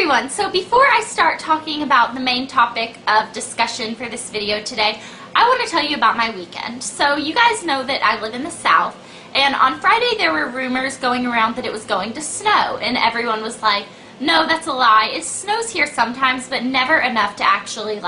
everyone, so before I start talking about the main topic of discussion for this video today, I want to tell you about my weekend. So you guys know that I live in the South, and on Friday there were rumors going around that it was going to snow, and everyone was like, no, that's a lie. It snows here sometimes, but never enough to actually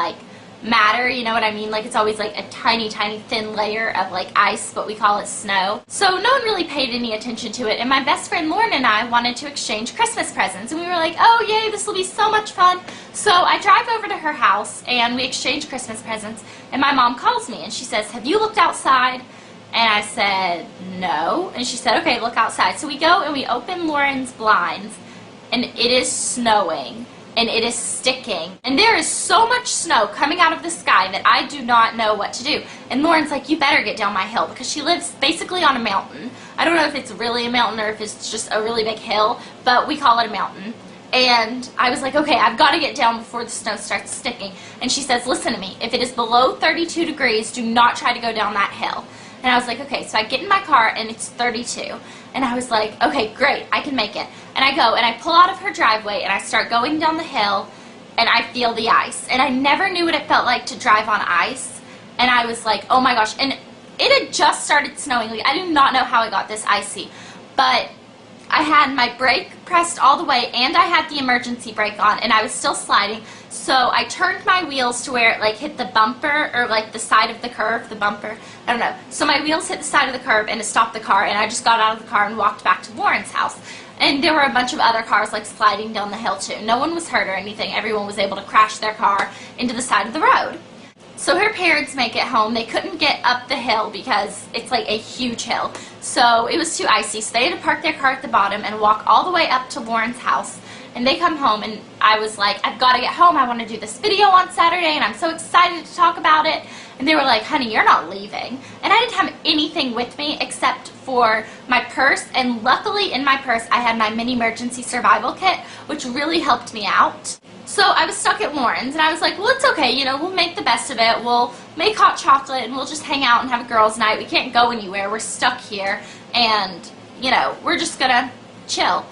matter, you know what I mean? Like, it's always like a tiny, tiny thin layer of ice, but we call it snow. So no one really paid any attention to it, and my best friend Lauren and I wanted to exchange Christmas presents, and we were like, oh yay, this will be so much fun. So I drive over to her house, and we exchange Christmas presents, and my mom calls me, and she says, have you looked outside? And I said, no. And she said, okay, look outside. So we go and we open Lauren's blinds, and it is snowing. And it is sticking. And there is so much snow coming out of the sky that I do not know what to do. And Lauren's like, you better get down my hill, because she lives basically on a mountain. I don't know if it's really a mountain or if it's just a really big hill, but we call it a mountain. And I was like, okay, I've got to get down before the snow starts sticking. And she says, listen to me, if it is below 32 degrees, do not try to go down that hill. And I was like, okay, so I get in my car and it's 32. And I was like, okay, great, I can make it. And I go and I pull out of her driveway and I start going down the hill and I feel the ice. And I never knew what it felt like to drive on ice. And I was like, oh my gosh. And it had just started snowing. Like, I do not know how it got this icy. But I had my brake pressed all the way and I had the emergency brake on and I was still sliding. So I turned my wheels to where it hit the bumper or the side of the curve, the bumper, I don't know. So my wheels hit the side of the curb and it stopped the car, and I just got out of the car and walked back to Lauren's house. And there were a bunch of other cars sliding down the hill too. No one was hurt or anything. Everyone was able to crash their car into the side of the road. So her parents make it home. They couldn't get up the hill because it's a huge hill. So it was too icy. So they had to park their car at the bottom and walk all the way up to Lauren's house. And they come home and I was like, I've got to get home. I want to do this video on Saturday and I'm so excited to talk about it. And they were like, honey, you're not leaving. And I didn't have anything with me except for my purse. And luckily in my purse I had my mini emergency survival kit, which really helped me out. So I was stuck at Lauren's and I was like, well, it's okay, you know, we'll make the best of it. We'll make hot chocolate and we'll just hang out and have a girls' night. We can't go anywhere. We're stuck here and, you know, we're just gonna chill.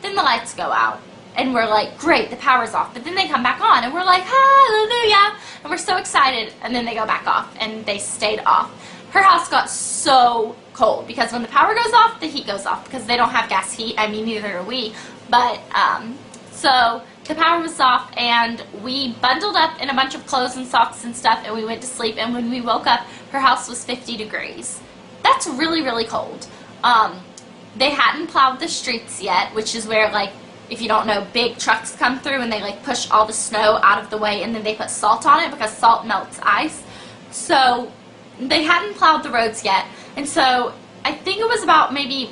Then the lights go out. And we're like, great, the power's off. But then they come back on, and we're like, hallelujah. And we're so excited. And then they go back off, and they stayed off. Her house got so cold, because when the power goes off, the heat goes off, because they don't have gas heat. I mean, neither do we. But, so the power was off, and we bundled up in a bunch of clothes and socks and stuff, and we went to sleep. And when we woke up, her house was 50 degrees. That's really, really cold. They hadn't plowed the streets yet, which is where, if you don't know, big trucks come through and they push all the snow out of the way, and then they put salt on it because salt melts ice. So they hadn't plowed the roads yet. And so I think it was about maybe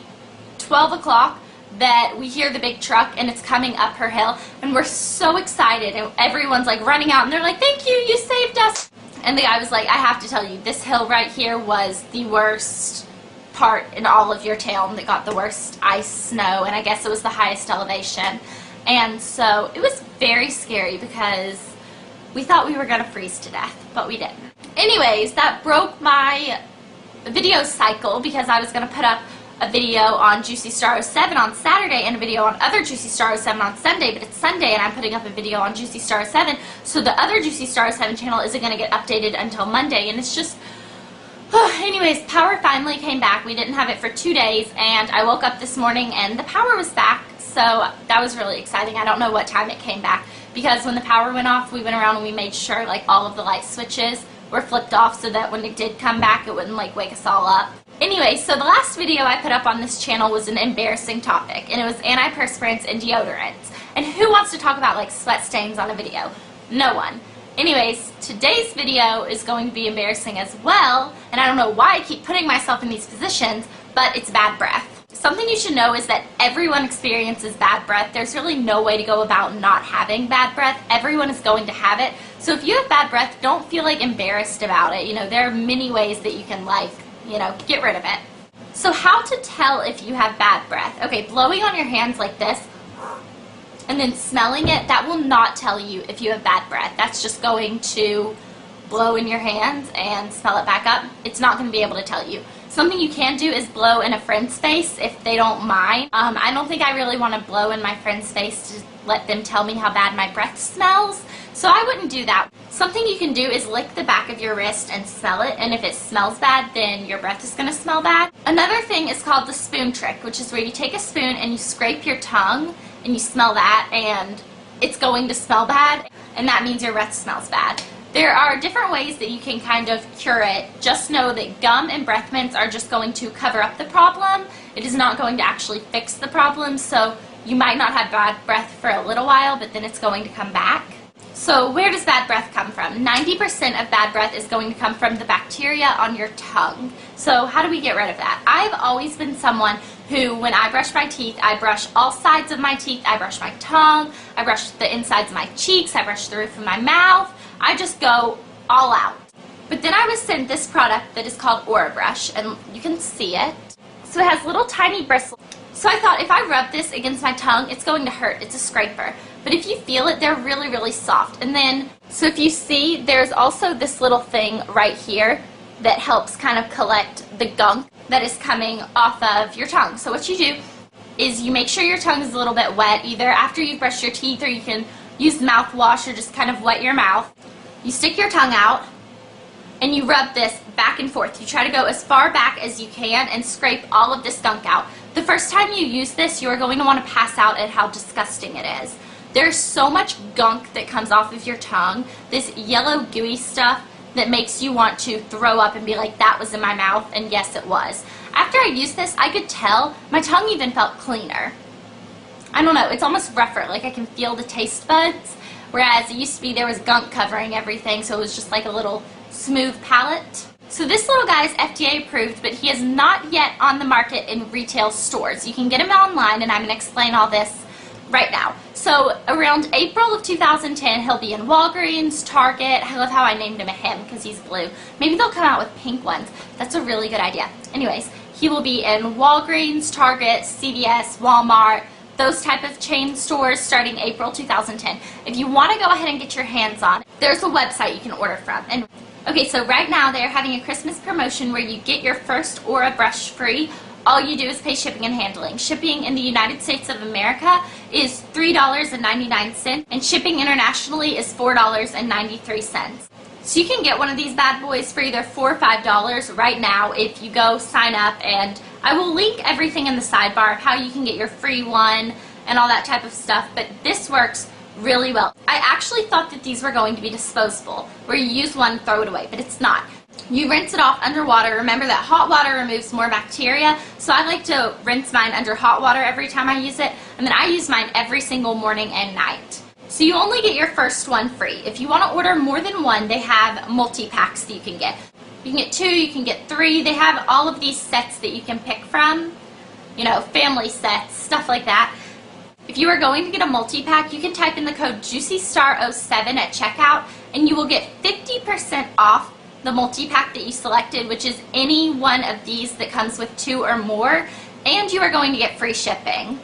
12 o'clock that we hear the big truck and it's coming up her hill, and we're so excited and everyone's running out and they're like, thank you, you saved us. And the guy was like, I have to tell you, this hill right here was the worst part in all of your town that got the worst ice, snow, and I guess it was the highest elevation. And so it was very scary because we thought we were going to freeze to death, but we didn't. Anyways, that broke my video cycle because I was going to put up a video on Juicy Star 07 on Saturday and a video on other Juicy Star 07 on Sunday, but it's Sunday and I'm putting up a video on Juicy Star 07, so the other Juicy Star 07 channel isn't going to get updated until Monday, and it's just... Anyways, power finally came back. We didn't have it for 2 days, and I woke up this morning and the power was back, so that was really exciting. I don't know what time it came back, because when the power went off, we went around and we made sure all of the light switches were flipped off so that when it did come back, it wouldn't wake us all up. Anyway, so the last video I put up on this channel was an embarrassing topic, and it was antiperspirants and deodorants. And who wants to talk about sweat stains on a video? No one. Anyways, today's video is going to be embarrassing as well, and I don't know why I keep putting myself in these positions, but it's bad breath. Something you should know is that everyone experiences bad breath. There's really no way to go about not having bad breath. Everyone is going to have it. So if you have bad breath, don't feel embarrassed about it. You know, there are many ways that you can get rid of it. So how to tell if you have bad breath? Okay, blowing on your hands like this, and then smelling it, that will not tell you if you have bad breath. That's just going to blow in your hands and smell it back up. It's not going to be able to tell you. Something you can do is blow in a friend's face if they don't mind. I don't think I really want to blow in my friend's face to let them tell me how bad my breath smells, so I wouldn't do that. Something you can do is lick the back of your wrist and smell it, and if it smells bad, then your breath is going to smell bad. Another thing is called the spoon trick, which is where you take a spoon and you scrape your tongue and you smell that, and it's going to smell bad, and that means your breath smells bad. There are different ways that you can kind of cure it. Just know that gum and breath mints are just going to cover up the problem. It is not going to actually fix the problem, so you might not have bad breath for a little while, but then it's going to come back. So where does bad breath come from? 90% of bad breath is going to come from the bacteria on your tongue. So how do we get rid of that? I've always been someone who, when I brush my teeth, I brush all sides of my teeth. I brush my tongue, I brush the insides of my cheeks, I brush the roof of my mouth. I just go all out. But then I was sent this product that is called Orabrush, and you can see it. So it has little tiny bristles. So I thought if I rub this against my tongue, it's going to hurt. It's a scraper. But if you feel it, they're really, really soft. And then, so if you see, there's also this little thing right here that helps kind of collect the gunk that is coming off of your tongue. So what you do is you make sure your tongue is a little bit wet, either after you've brushed your teeth, or you can use mouthwash or just kind of wet your mouth. You stick your tongue out and you rub this back and forth. You try to go as far back as you can and scrape all of this gunk out. The first time you use this, you are going to want to pass out at how disgusting it is. There's so much gunk that comes off of your tongue, this yellow gooey stuff that makes you want to throw up and be like, that was in my mouth, and yes, it was. After I used this, I could tell my tongue even felt cleaner. I don't know, it's almost rougher, like I can feel the taste buds, whereas it used to be there was gunk covering everything, so it was just like a little smooth palate. So this little guy is FDA approved, but he is not yet on the market in retail stores. You can get him online, and I'm going to explain all this right now. So around April of 2010, he'll be in Walgreens, Target. I love how I named him a him because he's blue. Maybe they'll come out with pink ones. That's a really good idea. Anyways, he will be in Walgreens, Target, CVS, Walmart, those type of chain stores starting April 2010. If you want to go ahead and get your hands on it, there's a website you can order from. And okay, so right now they're having a Christmas promotion where you get your first Orabrush free. All you do is pay shipping and handling. Shipping in the United States of America is $3.99, and shipping internationally is $4.93. So you can get one of these bad boys for either $4 or $5 right now if you go sign up, and I will link everything in the sidebar of how you can get your free one and all that type of stuff, but this works really well. I actually thought that these were going to be disposable, where you use one, throw it away, but it's not. You rinse it off under water. Remember that hot water removes more bacteria, so I like to rinse mine under hot water every time I use it, and then I use mine every single morning and night. So you only get your first one free. If you want to order more than one, they have multi-packs that you can get. You can get 2, you can get 3. They have all of these sets that you can pick from, you know, family sets, stuff like that. If you are going to get a multi-pack, you can type in the code JuicyStar07 at checkout, and you will get 50% off the multi-pack that you selected, which is any one of these that comes with 2 or more, and you are going to get free shipping.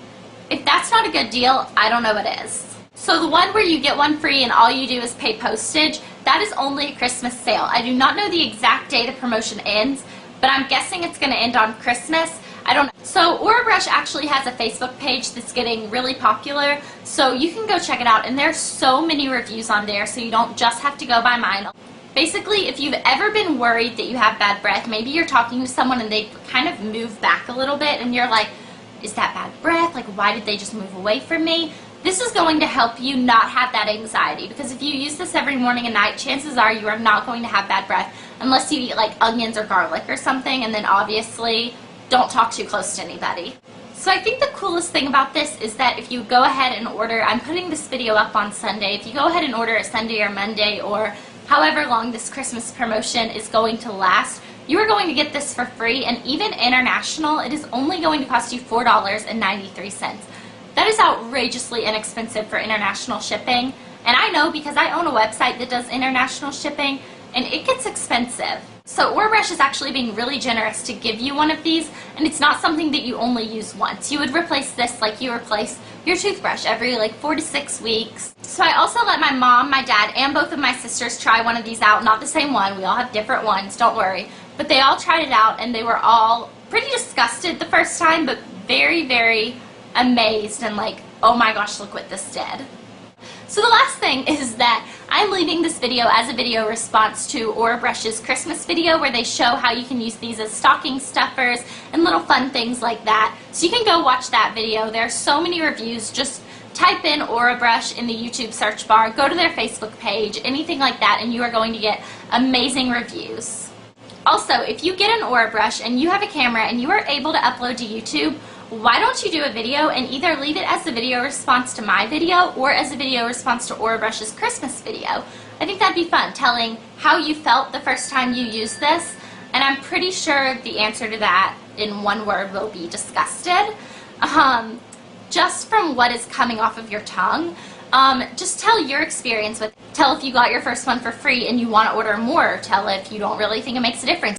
If that's not a good deal, I don't know what is. So the one where you get one free and all you do is pay postage, that is only a Christmas sale. I do not know the exact day the promotion ends, but I'm guessing it's going to end on Christmas. I don't know. So Orabrush actually has a Facebook page that's getting really popular, so you can go check it out, and there's so many reviews on there, so you don't just have to go by mine. Basically, if you've ever been worried that you have bad breath, maybe you're talking to someone and they kind of move back a little bit and you're like, is that bad breath? Like, why did they just move away from me? This is going to help you not have that anxiety, because if you use this every morning and night, chances are you are not going to have bad breath unless you eat like onions or garlic or something, and then obviously don't talk too close to anybody. So I think the coolest thing about this is that if you go ahead and order, I'm putting this video up on Sunday, if you go ahead and order it Sunday or Monday or however long this Christmas promotion is going to last, you are going to get this for free, and even international, it is only going to cost you $4.93. That is outrageously inexpensive for international shipping, and I know because I own a website that does international shipping, and it gets expensive. So Orabrush is actually being really generous to give you one of these, and it's not something that you only use once. You would replace this like you replace your toothbrush every like 4 to 6 weeks. So I also let my mom, my dad, and both of my sisters try one of these out. Not the same one. We all have different ones, don't worry. but they all tried it out and they were all pretty disgusted the first time, but very, very amazed and like, oh my gosh, look what this did. So the last thing is that I'm leaving this video as a video response to Orabrush's Christmas video where they show how you can use these as stocking stuffers and little fun things like that. So you can go watch that video. There are so many reviews. Just type in Orabrush in the YouTube search bar, go to their Facebook page, anything like that, and you are going to get amazing reviews. Also, if you get an Orabrush and you have a camera and you are able to upload to YouTube, why don't you do a video and either leave it as a video response to my video or as a video response to Orabrush's Christmas video. I think that'd be fun, telling how you felt the first time you used this, and I'm pretty sure the answer to that in one word will be disgusted. Just from what is coming off of your tongue. Just tell your experience with it. Tell if you got your first one for free and you want to order more. Tell if you don't really think it makes a difference.